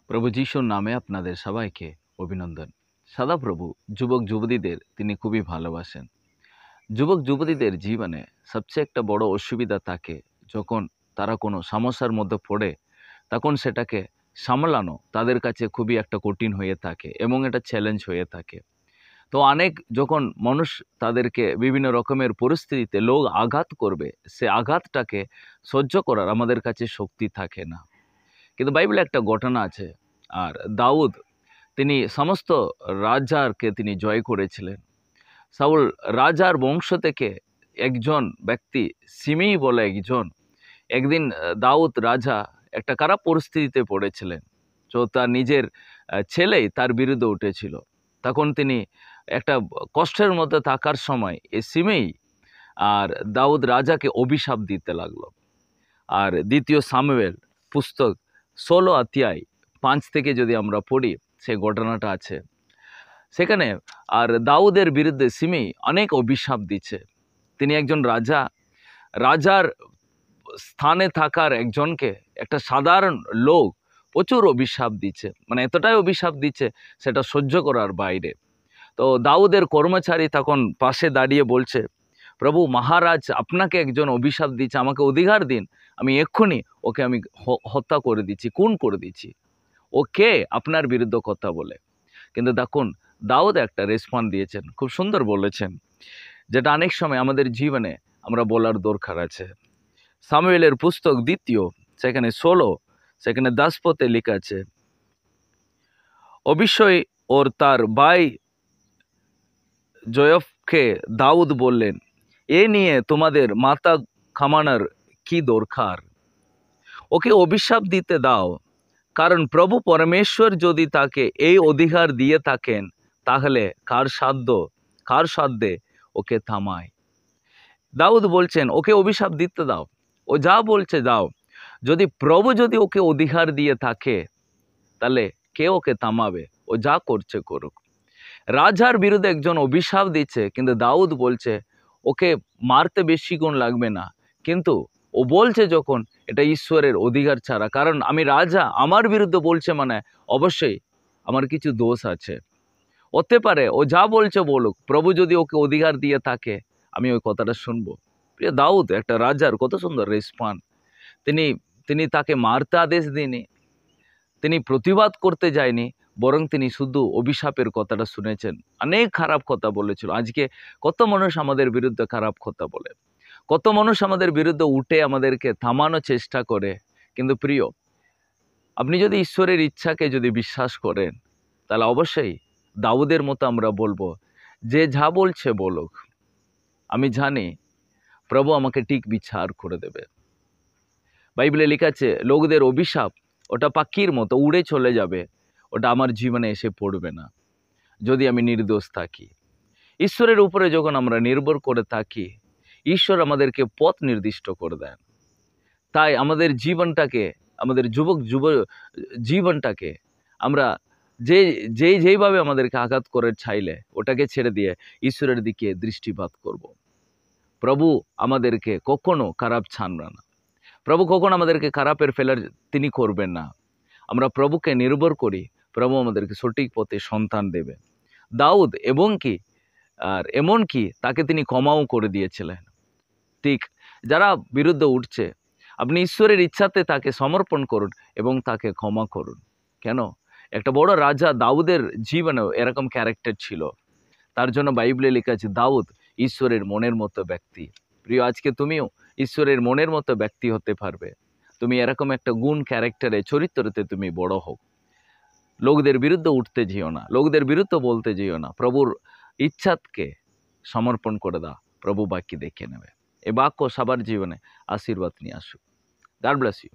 প্রভু যিশুর নামে আপনাদের সবাইকে অভিনন্দন। সদাপ্রভু যুবক যুবতীদের তিনি খুবই ভালোবাসেন। যুবক যুবতীদের জীবনে সবচেয়ে একটা বড় অসুবিধা থাকে যখন তারা কোনো সমস্যার মধ্যে পড়ে, তখন সেটাকে সামলানো তাদের কাছে খুবই একটা কঠিন হয়ে থাকে এবং এটা চ্যালেঞ্জ হয়ে থাকে। তো অনেক যখন মানুষ তাদেরকে বিভিন্ন রকমের পরিস্থিতিতে লোক আঘাত করবে, সে আঘাতটাকে সহ্য করার আমাদের কাছে শক্তি থাকে না। কিন্তু বাইবেলে একটা ঘটনা আছে, আর দাউদ তিনি সমস্ত রাজাকে তিনি জয় করেছিলেন। সাউল রাজার বংশ থেকে একজন ব্যক্তি সিমেই বলে একদিন দাউদ রাজা একটা খারাপ পরিস্থিতিতে পড়েছিলেন। তো তার নিজের ছেলেই তার বিরুদ্ধে উঠেছিল। তখন তিনি একটা কষ্টের মধ্যে থাকার সময় এই সিমেই আর দাউদ রাজাকে অভিশাপ দিতে লাগলো। আর দ্বিতীয় সামুয়েল পুস্তক 16 অধ্যায় 5 থেকে যদি আমরা পড়ি, সে ঘটনাটা আছে সেখানে। আর দাউদের বিরুদ্ধে সিমেই অনেক অভিশাপ দিচ্ছে। তিনি একজন রাজা, রাজার স্থানে থাকার একজনকে, একটা সাধারণ লোক প্রচুর অভিশাপ দিচ্ছে, মানে এতটাই অভিশাপ দিচ্ছে সেটা সহ্য করার বাইরে। তো দাউদের কর্মচারী তখন পাশে দাঁড়িয়ে বলছে, প্রভু মহারাজ আপনাকে একজন অভিশাপ দিচ্ছে, আমাকে অধিকার দিন, আমি এক্ষুনি ওকে আমি হত্যা করে দিচ্ছি, খুন করে দিচ্ছি। ও কে আপনার বিরুদ্ধে কথা বলে? কিন্তু দেখুন দাউদ একটা রেসপন্স দিয়েছেন, খুব সুন্দর বলেছেন, যেটা অনেক সময় আমাদের জীবনে আমরা বলার দরকার আছে। সামুয়েলের পুস্তক দ্বিতীয় সেখানে 16 সেখানে 10 পদে লেখা আছে, অবশ্যই ওর তার ভাই জয়ফকে দাউদ বললেন, এ নিয়ে তোমাদের মাথা ঘামানোর কি দরকার? ওকে অভিশাপ দিতে দাও, কারণ প্রভু পরমেশ্বর যদি তাকে এই অধিকার দিয়ে থাকেন তাহলে কার সাধ্যে ওকে থামায়? দাউদ বলছেন ওকে অভিশাপ দিতে দাও, ও যা বলছে দাও। যদি প্রভু যদি ওকে অধিকার দিয়ে থাকে তাহলে কে ওকে থামাবে? ও যা করছে করুক। রাজার বিরুদ্ধে একজন অভিশাপ দিচ্ছে, কিন্তু দাউদ বলছে ওকে মারতে বেশিক্ষণ লাগবে না, কিন্তু ও বলছে যখন এটা ঈশ্বরের অধিকার ছাড়া, কারণ আমি রাজা, আমার বিরুদ্ধে বলছে মানে অবশ্যই আমার কিছু দোষ আছে। হতে পারে ও যা বলছে বলুক, প্রভু যদি ওকে অধিকার দিয়ে থাকে আমি ওই কথাটা শুনবো। প্রিয় দাউদ একটা রাজার কত সুন্দর রেসপন্স। তিনি তাকে মারতে আদেশ দিননি, তিনি প্রতিবাদ করতে যায়নি, বরং তিনি শুধু অভিশাপের কথাটা শুনেছেন। অনেক খারাপ কথা বলেছিল। আজকে কত মানুষ আমাদের বিরুদ্ধে খারাপ কথা বলে, কত মানুষ আমাদের বিরুদ্ধে উঠে আমাদেরকে থামানোর চেষ্টা করে। কিন্তু প্রিয়, আপনি যদি ঈশ্বরের ইচ্ছাকে যদি বিশ্বাস করেন তাহলে অবশ্যই দাউদের মতো আমরা বলবো, যে যা বলছে বলুক, আমি জানি প্রভু আমাকে ঠিক বিচার করে দেবে। বাইবেলে লেখা আছে লোকদের অভিশাপ ওটা পাখির মতো উড়ে চলে যাবে, ওটা আমার জীবনে এসে পড়বে না যদি আমি নির্দোষ থাকি। ঈশ্বরের উপরে যখন আমরা নির্ভর করে থাকি, ঈশ্বর আমাদেরকে পথ নির্দিষ্ট করে দেন। তাই আমাদের জীবনটাকে, আমাদের জীবনটাকে আমরা যেইভাবে আমাদেরকে আঘাত করে চাইলে ওটাকে ছেড়ে দিয়ে ঈশ্বরের দিকে দৃষ্টিপাত করব। প্রভু আমাদেরকে কখনো খারাপ ছাড়বে না, প্রভু কখনো আমাদেরকে খারাপের ফেলার তিনি করবেন না। আমরা প্রভুকে নির্ভর করি, প্রভু আমাদেরকে সঠিক পথে সন্তান দেবে। দাউদ এমনকি তাকে তিনি ক্ষমাও করে দিয়েছিলেন। ঠিক যারা বিরুদ্ধে উঠছে, আপনি ঈশ্বরের ইচ্ছাতে তাকে সমর্পণ করুন এবং তাকে ক্ষমা করুন। কেন? একটা বড় রাজা দাউদের জীবনেও এরকম ক্যারেক্টার ছিল। তার জন্য বাইবেলে লেখা আছে দাউদ ঈশ্বরের মনের মতো ব্যক্তি। প্রিয়, আজকে তুমিও ঈশ্বরের মনের মতো ব্যক্তি হতে পারবে। তুমি এরকম একটা গুণ ক্যারেক্টারে চরিত্রতে তুমি বড় হোক। লোকদের বিরুদ্ধে উঠতে যেও না, লোকদের বিরুদ্ধে বলতে যেও না, প্রভুর ইচ্ছাকে সমর্পণ করে দাও, প্রভু বাকি দেখে নেবে। এ বাক্য সবার জীবনে আশীর্বাদ নিয়ে আসুক। God bless you.